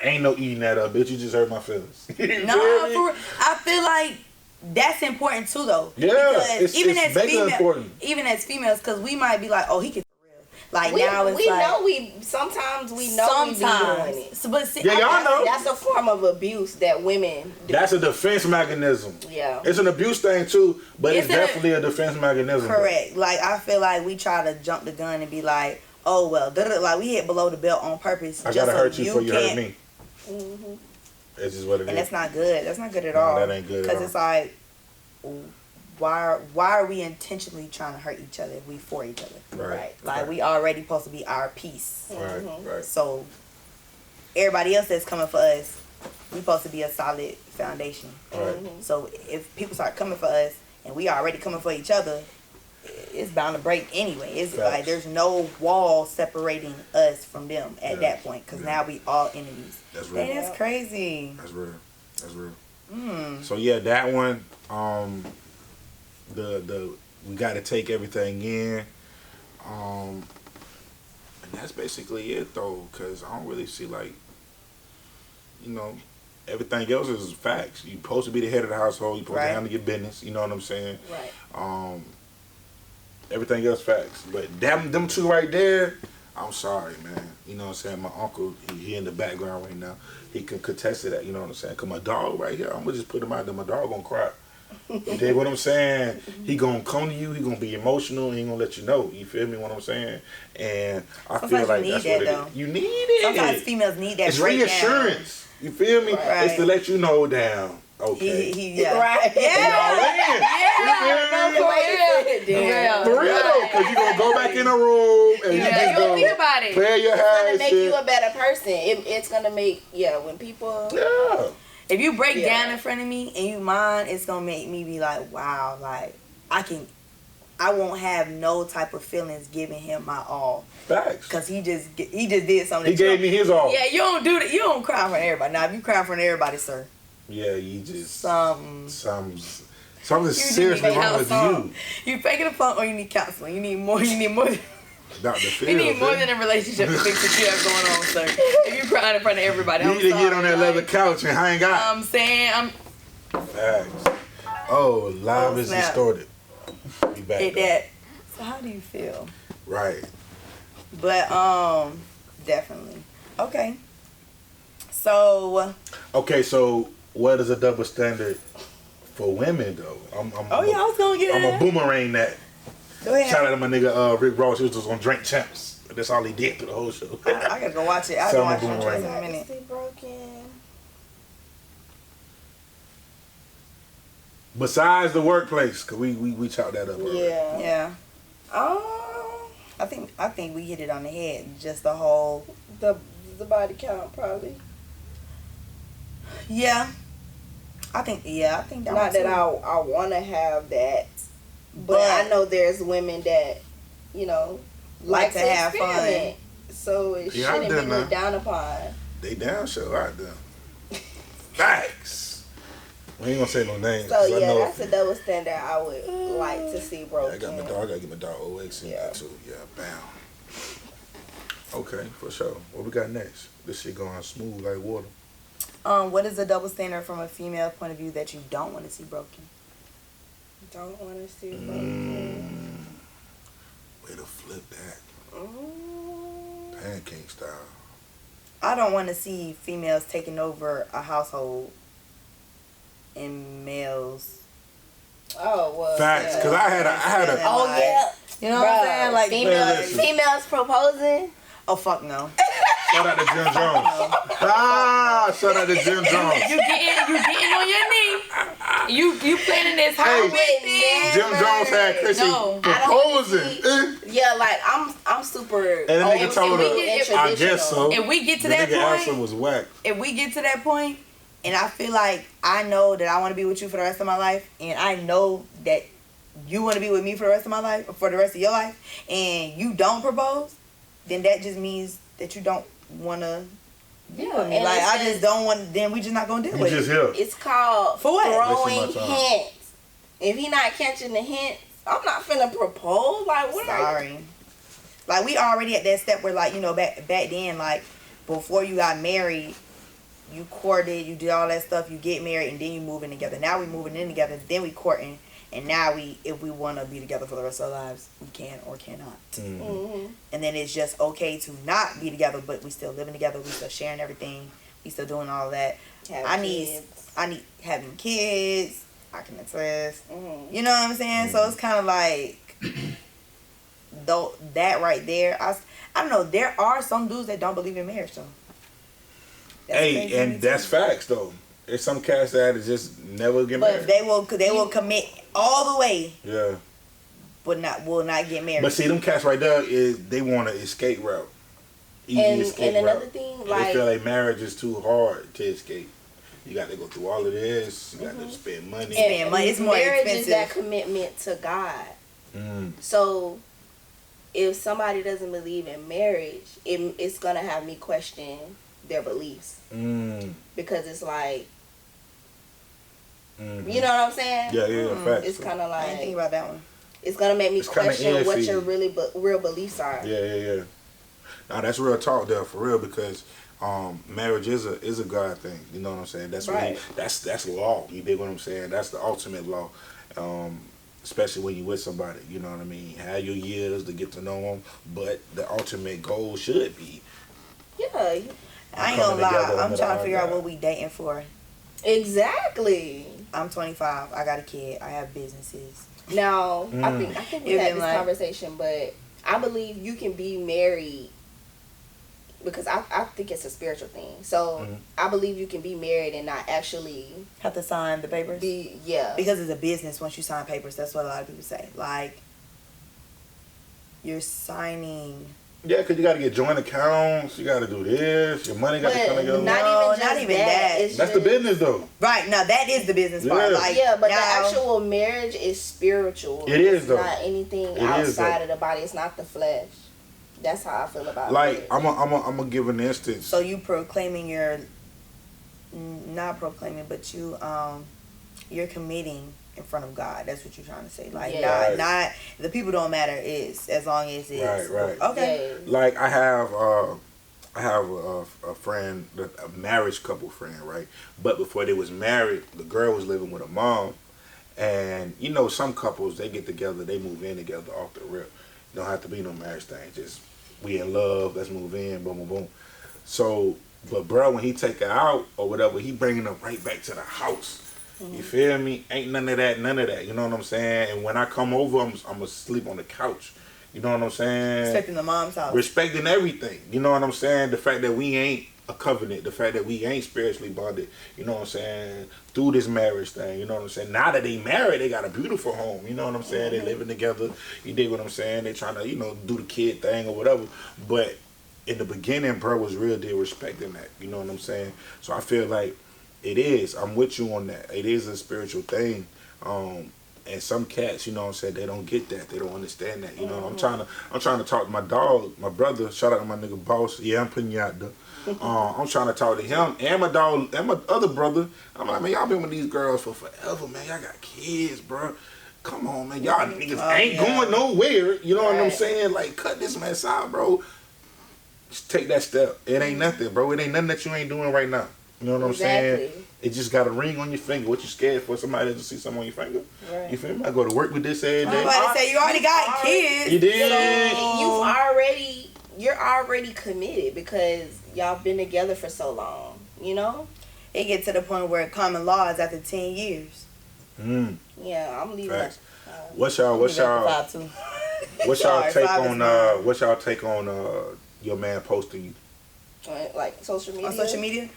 Ain't no eating that up, bitch. You just hurt my feelings. I feel like that's important too, though. Yeah, because even as females, because we might be like, oh, he can. Like now it's we like know sometimes we know we be doing it. So, but see, yeah, y'all know that's a form of abuse that women do. That's a defense mechanism. Yeah, it's an abuse thing too, but it's definitely a defense mechanism. Correct. Like I feel like we try to jump the gun and be like, oh well, like we hit below the belt on purpose. I gotta hurt you before you hurt me. Mm-hmm. That's just what it is. And that's not good. That's not good at all. That ain't good at all. Because it's like, why are we intentionally trying to hurt each other if we for each other? Right. Like we already supposed to be our peace. Right. So everybody else that's coming for us, we supposed to be a solid foundation. Right. So if people start coming for us and we already coming for each other, it's bound to break anyway. It's like there's no wall separating us from them at that point because now we all enemies. That's real. And that's crazy. That's real. So yeah, that one. We got to take everything in, and that's basically it though. Cause I don't really see like, everything else is facts. You supposed to be the head of the household. You supposed to handle your business. You know what I'm saying? Right. Everything else facts, but them two right there. I'm sorry, man. You know what I'm saying? My uncle, he in the background right now. He can contest to that. You know what I'm saying? Cause my dog right here, I'm gonna just put him out there. My dog gonna cry. You dig what I'm saying? He gonna come to you. He gonna be emotional. He gonna let you know. You feel me? What I'm saying? And I feel like that's what it is. You need it. Sometimes females need that. It's reassurance. You feel me? Right. It's to let you know down. Okay. Right. For real though, because you gonna go back in the room and you just gonna think about it. Play your it's hair gonna and make shit. you a better person. It's gonna make when people. Yeah. If you break down in front of me and you mind, it's gonna make me be like, wow, like I won't have no type of feelings giving him my all. Facts. Cause he just did something. He gave me his all. Yeah, you don't do that. You don't cry in front of everybody. Now, if you cry in front of everybody, sir. Yeah, you just something you seriously wrong with you. You faking a funk or you need counseling. You need more. You need more. Dr. Phil, you need more than a relationship to fix what you have going on, sir. If you crying in front of everybody, you need to get on that leather couch and hang out. I'm saying Facts. Oh, live Oh, is snap. distorted. Be back. Hit though. that. So how do you feel? Right. But definitely. Okay. So Okay, so what is a double standard for women though? I was gonna get I'm it. a boomerang that. Go ahead. Shout out to my nigga Rick Ross. He was just on Drink Champs. That's all he did through the whole show. I gotta go watch it. I'll So go I'm watch a it in boomerang. a minute. Legacy broken. Besides the workplace, cause we chopped that up. Already. Yeah. Yeah. I think we hit it on the head. Just the whole. The body count probably. Yeah. I think that. Not one that too. I want to have that, but But- I know there's women that, you know, like to have fun. experiment. So it Yeah, I shouldn't done be that. looked down upon. They down show out there. Facts. We ain't gonna say no names. So 'cause I yeah, know that's a double standard I would like to see I broken. got my dog. I gotta get my dog OX in Yeah. there too. Yeah, bam. Okay, for sure. What we got next? This shit going smooth like water. What is a double standard from a female point of view that you don't want to see broken? Don't want to see broken. Way to flip that. Mm. Pancake style. I don't want to see females taking over a household and males. Oh well. Facts. yeah. Cause I had a. Oh yeah. You know what I'm Bruh, saying? Like listen. females proposing. oh fuck no. Shout out to Jim Jones. Shout out to Jim Jones. You getting on your knee. You planning this hybrid thing. Jim Jones had Chrissy No. proposing. Yeah, like I'm super. And the nigga old told school her, and I guess so. If we get to The that nigga answer point, was whack. if we get to that point, and I feel like I know that I want to be with you for the rest of my life, and I know that you want to be with me for the rest of my life, or for the rest of your life, and you don't propose, then that just means that you don't want to be with me. and Like I it's just don't want. Then we just not gonna do You it. just here. It's called For what? throwing Wasting my time. hints. If he not catching the hints, I'm not finna propose. Like what? Are you? Sorry. Like we already at that step where like, you know, back then, like before you got married, you courted, you did all that stuff, you get married, and then you move in together. Now we moving in together, then we courting, and now if we want to be together for the rest of our lives, we can or cannot. Mm-hmm. And then it's just okay to not be together, but we still living together, we still sharing everything, we still doing all that. I need having kids. I can attest. Mm-hmm. You know what I'm saying? So it's kind of like, though that right there. I don't know. There are some dudes that don't believe in marriage, though. That's crazy Hey, to me, and that's too. facts though. There's some cats that just never get But married. they will commit all the way, Yeah. but will not get married. But see, them cats right there they want an escape route. Easy And escape another route. thing, And like they feel like marriage is too hard to escape. You got to go through all of this. You got to spend money. Spend money. It's more marriage is that expensive. commitment to God. Mm. So if somebody doesn't believe in marriage, it's gonna have me question their beliefs Mm. because it's like, Mm. you know what I'm saying? Yeah, facts. It's kind of I didn't think like about that one. it's gonna make me It's kinda question what iffy. your real beliefs are. Yeah. Now that's real talk there for real because marriage is a God thing. You know what I'm saying? That's Right. that's law. You dig what I'm saying? That's the ultimate law. Especially when you with somebody. You know what I mean? Have your years to get to know them, but the ultimate goal should be Yeah, I ain't coming gonna lie. together I'm under trying our to figure out God. what we dating for. exactly. I'm 25. I got a kid. I have businesses. Now, Mm. I think we Even had this like- conversation, but I believe you can be married because I think it's a spiritual thing. So Mhm. I believe you can be married and not actually Have to sign the papers. be Because it's a business once you sign papers. That's what a lot of people say. Like, you're signing. Yeah, because you got to get joint accounts. You got to do this. Your money got to come But together. not No, even just not even that. that. It's That's the just- business though. Right, now that is the business part. Yeah. Like, Yeah, but now, the actual marriage is spiritual. It is, It's though. not anything It is, outside though. of the body. It's not the flesh. That's how I feel about Like it. I'm gonna give an instance. So you proclaiming not proclaiming, but you're committing in front of God. That's what you're trying to say. Like, Yeah. not the people don't matter. Is as long as it's Right. Okay. Yeah. Like I have a friend, a marriage couple friend, right? But before they was married, the girl was living with a mom, And you know, some couples, they get together, they move in together off the rip. Don't have to be no marriage thing. Just we in love, let's move in, boom, boom, boom. So, but bro, when he take her out or whatever, he bringing her right back to the house. You feel me? Ain't none of that, none of that. You know what I'm saying? And when I come over, I'm gonna sleep on the couch. You know what I'm saying? Respecting the mom's house. Respecting everything. You know what I'm saying? The fact that we ain't a covenant, the fact that we ain't spiritually bonded, you know what I'm saying, through this marriage thing, you know what I'm saying? Now that they married, they got a beautiful home, you know what I'm saying? They living together, you dig what I'm saying? They trying to, you know, do the kid thing or whatever. But in the beginning, bro was real deal respecting that, you know what I'm saying? So I feel like it is, I'm with you on that. It is a spiritual thing. And some cats, you know what I'm saying, they don't get that. They don't understand that. You know, I'm trying to talk to my dog, my brother, shout out to my nigga boss. Yeah, I'm putting you out there. I'm trying to talk to him and my dog and my other brother. I'm like, man, y'all been with these girls for forever, man. Y'all got kids, bro. Come on, man. Y'all niggas ain't going nowhere. You know what I'm saying? Like, cut this mess out, bro. Just take that step. It ain't nothing, bro. It ain't nothing that you ain't doing right now. You know what I'm saying? It just got a ring on your finger. What you scared for? Somebody to see something on your finger? Right. You feel me? I go to work with this every day. Somebody say you already got kids. You did. So you're already committed because y'all been together for so long. You know? It get to the point where common law is after 10 years. Yeah, I'm leaving. What's y'all take on your man posting you? Like social media? On social media?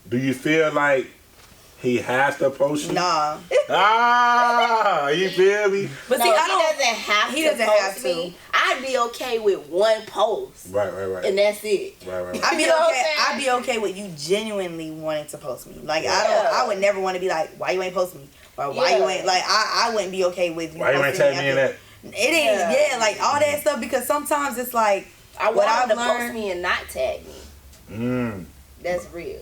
Do you feel like he has to post you? Nah. You feel me? But see, he doesn't have to post me. I'd be okay with one post. Right. And that's it. Right. I'd be okay with you genuinely wanting to post me. Like I would never want to be like, why you ain't post me? Or why you ain't, like, I wouldn't be okay with you. Why you ain't tag me in that? It ain't, like all that stuff, because sometimes it's like, I want him to post me and not tag me. That's real.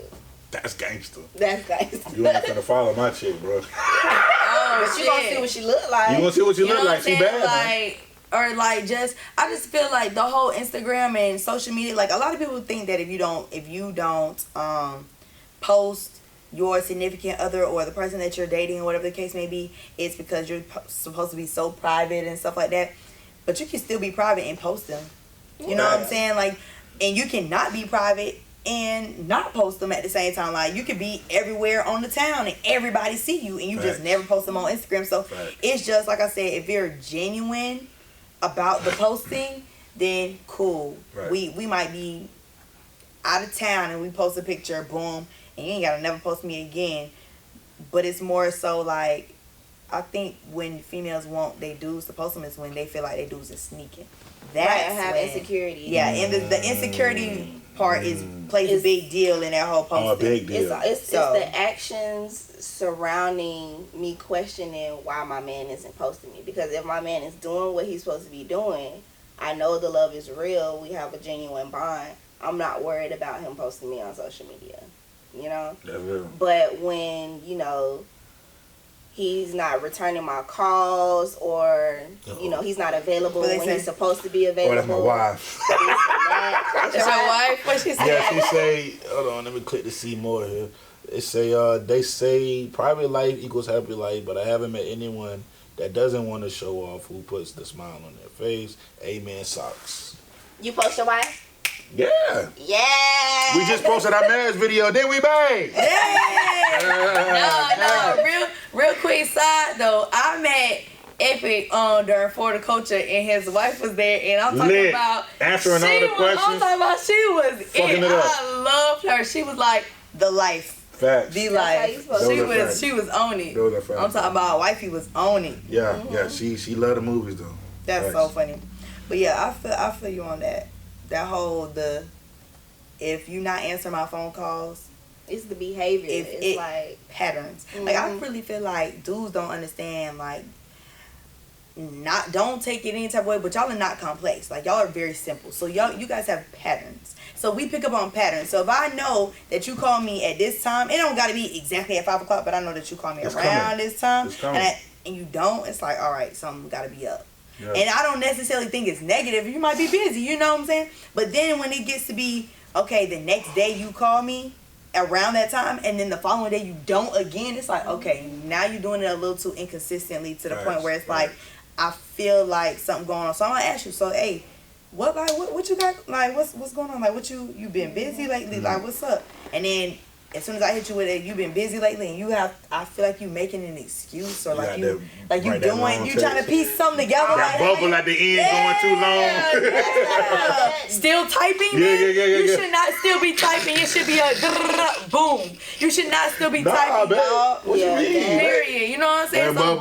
That's gangster. You ain't finna follow my chick, bro. But you gonna see what she look like. You gonna see what she look like. She bad, like, or like I just feel like the whole Instagram and social media, like a lot of people think that if you don't post your significant other or the person that you're dating or whatever the case may be, it's because you're supposed to be so private and stuff like that. But you can still be private and post them. You know what I'm saying? Like, and you cannot be private and not post them at the same time. Like, you could be everywhere on the town and everybody see you and you just never post them on Instagram. So it's just like I said, if you're genuine about the posting, then cool. We might be out of town and we post a picture, boom, and you ain't gotta never post me again. But it's more so like, I think when females want they dudes to post them is when they feel like they dudes are sneaking. That's have insecurity. Yeah, and the insecurity part plays a big deal in that whole posting. Oh, a big deal. It's the actions surrounding me questioning why my man isn't posting me. Because if my man is doing what he's supposed to be doing, I know the love is real. We have a genuine bond. I'm not worried about him posting me on social media. You know? That's real. But when, he's not returning my calls or, he's not available when he's supposed to be available. Oh, that's my wife. That's your wife? What she say? Yeah, she say, hold on, let me click to see more here. They say private life equals happy life, but I haven't met anyone that doesn't want to show off who puts the smile on their face. Amen, socks. You post your wife? Yeah. Yeah. We just posted our marriage video, then we bang. No, real quick side though. I met Epic during Florida Culture and his wife was there, and I'm talking about answering all the questions. I'm talking about she was fucking it up. I loved her. She was like the life. Facts. The life. She was on it. I'm talking about wifey was on it. Yeah, yeah. She loved the movies though. That's so funny. But yeah, I feel you on that. That whole if you not answer my phone calls, it's the behavior. It's like patterns. Like I really feel like dudes don't understand. Like don't take it any type of way, but y'all are not complex. Like y'all are very simple. So you guys have patterns. So we pick up on patterns. So if I know that you call me at this time, it don't got to be exactly at 5 o'clock, but I know that you call me around this time, and you don't. It's like, all right, something got to be up. Yeah. And I don't necessarily think it's negative. You might be busy, you know what I'm saying? But then when it gets to be, okay, the next day you call me, around that time, and then the following day you don't again, it's like, okay, now you're doing it a little too inconsistently to the point where it's like, I feel like something going on. So I'm gonna ask you, so hey, what you got, like what's going on, like what you been busy lately, like what's up? And then as soon as I hit you with it, you've been busy lately, and I feel like you making an excuse, or like you trying to piece something together. That bubble at the end going too long. Still typing, yeah, man? You should not still be typing. It should be a boom. You should not still be typing, dog. What you mean? Period. You know what I'm saying? So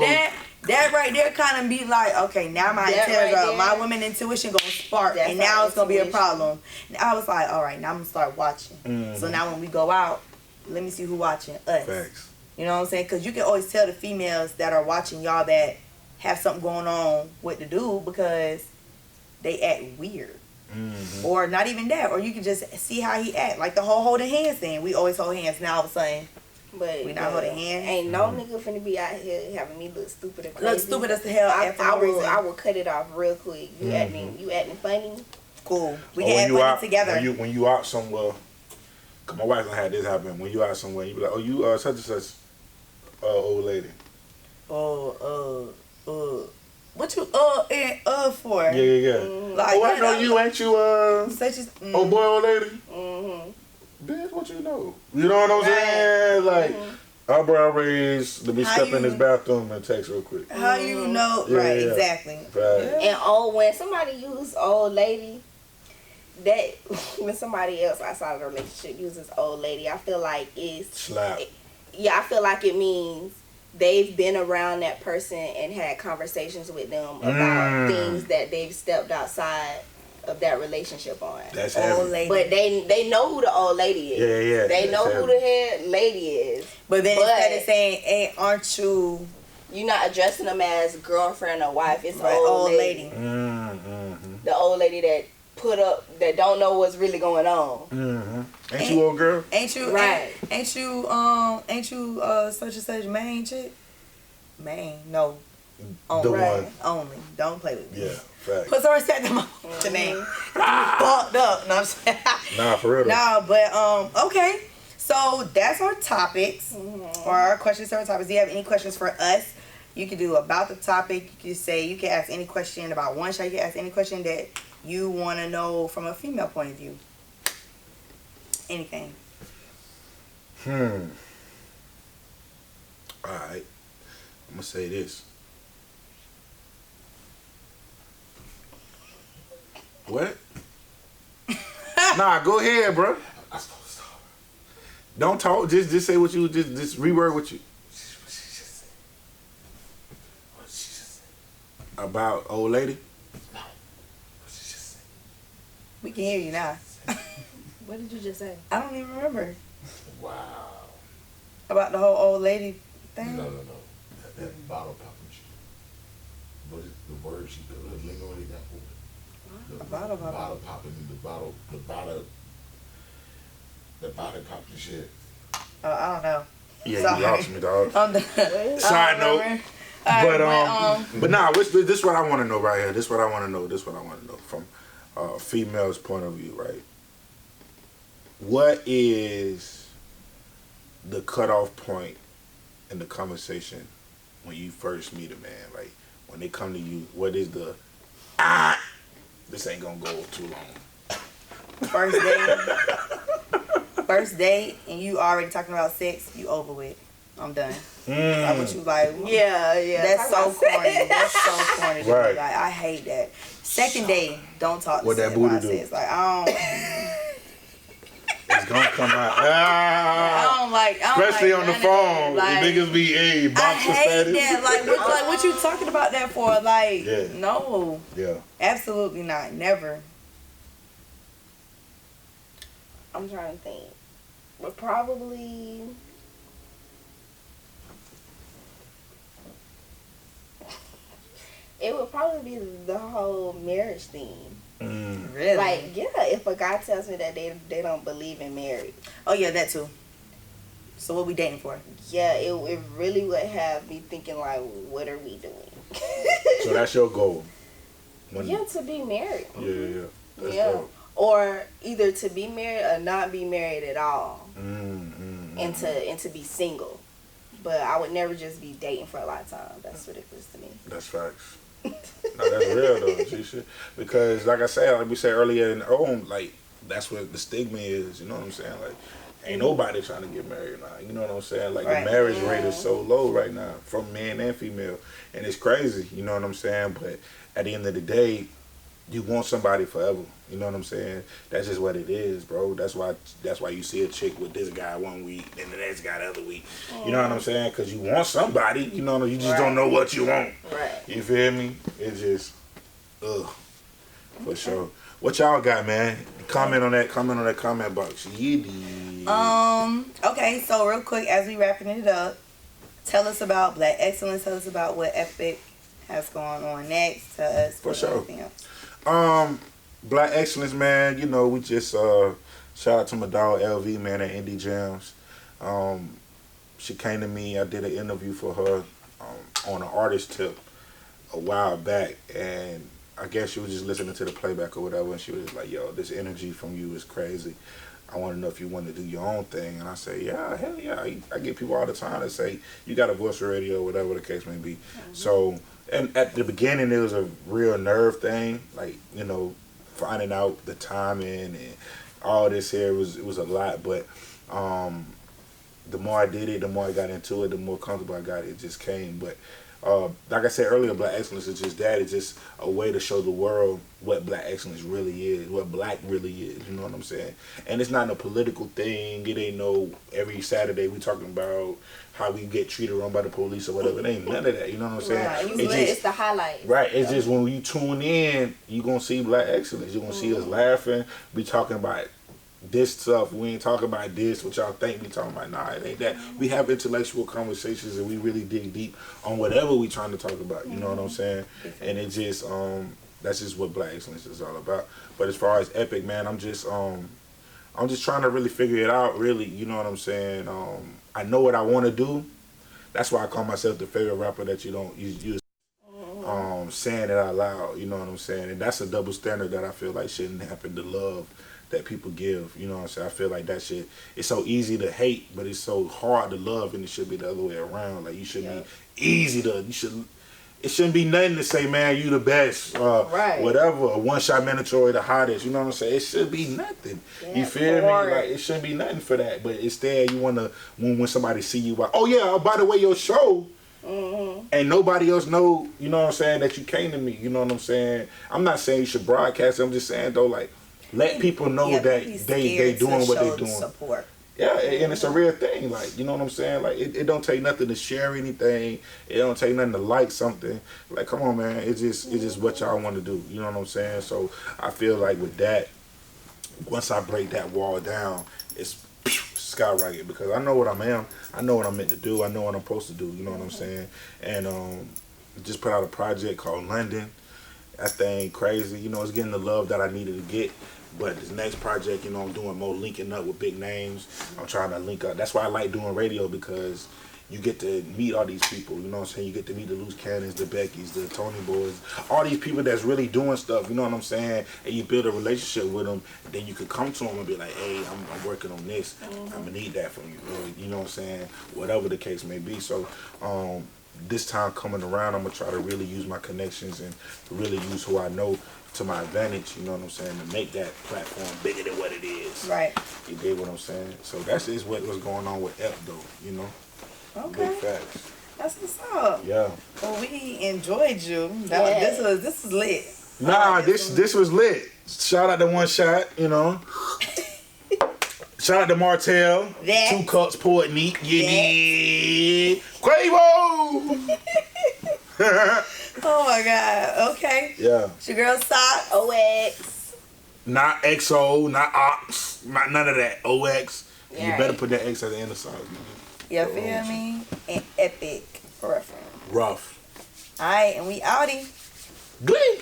that right there kind of be like, okay, now my antennas are, my woman intuition gonna spark, and now it's gonna be a problem. And I was like, all right, now I'm gonna start watching. So now when we go out, let me see who watching us. Facts. You know what I'm saying? Because you can always tell the females that are watching y'all that have something going on with the dude because they act weird. Or not even that. Or you can just see how he act. Like the whole holding hands thing. We always hold hands. Now all of a sudden, but we not holding hands. Ain't no nigga finna be out here having me look stupid and crazy. Look stupid as the hell. I will cut it off real quick. You acting funny? Cool. We can act funny together. When you out somewhere. Cause my wife done had this happen. When you out somewhere, you be like, "Oh, you such and such, old lady." What you for? Yeah. Like, oh, I know you. Ain't you such as oh boy, old lady? Bitch, what you know? You know what I'm saying? Like, our bro raised to be stepping in his bathroom and text real quick. How you know? Right, exactly. Right. And when somebody use old lady. That when somebody else outside of the relationship uses old lady, I feel like it's slap. I feel like it means they've been around that person and had conversations with them about things that they've stepped outside of that relationship on. That's old lady. But they know who the old lady is. Yeah. They know who the head lady is. But then instead of saying, "Hey, aren't you?" You're not addressing them as girlfriend or wife. It's old lady. The old lady that put up that don't know what's really going on. Ain't you old girl? Ain't you right? Ain't you such and such main chick? Main, no. The one. Only. Don't play with me. Yeah, fact. Put some respect on the name. Fucked up. No, I'm saying. Nah, for real. Nah, but okay. So that's our topics. Or our questions, our topics. Do you have any questions for us? You can do about the topic. You can ask any question about one show. You can ask any question that you want to know from a female point of view. Anything. Alright. I'm gonna say this. What? Nah, go ahead, bro. Don't talk. Just say what you just reword what you. About old lady. We can hear you now. What did you just say? I don't even remember. Wow. About the whole old lady thing? No. That bottle popping shit. What is the word she put? The lingo they got for it. The bottle popping. Bottle popping, the bottle popping shit. Oh, I don't know. Yeah, sorry. you lost me, dog. Side note. But nah, this is what I want to know right here. This is what I want to know from a female's point of view, right? What is the cutoff point in the conversation when you first meet a man? Like, when they come to you, what is the, this ain't gonna go too long? First date, and you already talking about sex, you over with. I'm done. Like what you like? Yeah. That's so corny. That's so corny. Right. Like, I hate that. Second date, don't talk. What that booty do? Sex. Like, I don't. It's gonna come out. I don't like. Especially on the phone, like, niggas be boxer I hate status. that. Like what you talking about that for? Like, no. Yeah. Absolutely not. Never. I'm trying to think. But probably. It would probably be the whole marriage thing. Really? Like, yeah, if a guy tells me that they don't believe in marriage. Oh, yeah, that too. So what we dating for? Yeah, it really would have me thinking, like, what are we doing? So that's your goal? To be married. Yeah. That's yeah. dope. Or either to be married or not be married at all. and to be single. But I would never just be dating for a lifetime. That's ridiculous to me. That's facts. No, that's real though, G-shit. Because like I said, like we said earlier in like that's what the stigma is. You know what I'm saying? Like, ain't nobody trying to get married now. You know what I'm saying? Like the marriage rate is so low right now from men and female, and it's crazy. You know what I'm saying? But at the end of the day, you want somebody forever. You know what I'm saying? That's just what it is, bro. That's why you see a chick with this guy one week and the next guy the other week. You know what I'm saying? Because you want somebody. You know, you just don't know what you want. Right. You feel me? It's just, for sure. What y'all got, man? Comment on that comment box. Okay, so real quick, as we wrapping it up, tell us about Black Excellence. Tell us about what Epic has going on next. Tell us for sure. Anything else. Black Excellence, man. You know, we just shout out to my dog LV, man, at Indie Jams. She came to me. I did an interview for her on an artist tip a while back, and I guess she was just listening to the playback or whatever, and she was like, "Yo, this energy from you is crazy. I want to know if you want to do your own thing." And I say, "Yeah, hell yeah." I get people all the time that say, "You got a voice for radio," whatever the case may be. So, and at the beginning, it was a real nerve thing, like, you know, finding out the timing and all this here it was a lot. But the more I did it, the more I got into it, the more comfortable I got. It just came. But like I said earlier, Black Excellence is just that. It's just a way to show the world what Black Excellence really is, what Black really is. You know what I'm saying? And it's not a political thing. It ain't no every Saturday we talking about how we get treated wrong by the police or whatever. It ain't none of that. You know what I'm saying? Right. It's the highlight. Right. It's just when you tune in, you gonna see Black Excellence. You gonna see us laughing. We talking about this stuff. We ain't talking about this, what y'all think we talking about. Nah, it ain't that. We have intellectual conversations and we really dig deep on whatever we trying to talk about. You know what I'm saying? And it just that's just what Black Excellence is all about. But as far as Epic, man, I'm just trying to really figure it out, really. You know what I'm saying? I know what I want to do. That's why I call myself the favorite rapper that you don't use saying it out loud. You know what I'm saying? And that's a double standard that I feel like shouldn't happen to love that people give. You know what I'm saying? I feel like that shit, it's so easy to hate, but it's so hard to love, and it should be the other way around. Like, you should be easy to, it shouldn't be nothing to say, man, you the best, whatever, a one-shot mandatory, the hottest, you know what I'm saying? It should be nothing. You feel me? Like, it shouldn't be nothing for that, but instead, you want to, when somebody see you, like, oh yeah, by the way, your show, and nobody else know, you know what I'm saying, that you came to me, you know what I'm saying? I'm not saying you should broadcast it, I'm just saying, though, like, let people know that they doing what they doing. Support. Yeah, and it's a real thing. Like, you know what I'm saying? Like, it don't take nothing to share anything. It don't take nothing to like something. Like, come on, man. It's just what y'all want to do. You know what I'm saying? So I feel like with that, once I break that wall down, it's skyrocket, because I know what I am. I know what I'm meant to do. I know what I'm supposed to do. You know what I'm saying? And just put out a project called London. That thing crazy. You know, it's getting the love that I needed to get. But this next project, you know, I'm doing more linking up with big names. I'm trying to link up. That's why I like doing radio, because you get to meet all these people. You know what I'm saying? You get to meet the Loose Cannons, the Beckys, the Tony Boys, all these people that's really doing stuff. You know what I'm saying? And you build a relationship with them. Then you could come to them and be like, hey, I'm working on this. I'm going to need that from you. Or, you know what I'm saying? Whatever the case may be. So, this time coming around, I'm going to try to really use my connections and really use who I know to my advantage, you know what I'm saying, to make that platform bigger than what it is. Right. You get what I'm saying? So that's just what was going on with Ep, though, you know? Okay. Big facts. That's what's up. Yeah. Well, we enjoyed you. This was lit. Nah, this was lit. Shout out to One Shot, you know. Shout out to Martell. 2 cups poured neat. Yeah. Quavo! Oh my God. Okay. Yeah. It's your girl Sock. OX. Not XO, not Ox, not none of that. OX. Yeah, you better put that X at the end of Sock. You feel me? And Epic Ruffin. Rough. Alright, and we outie. Glee.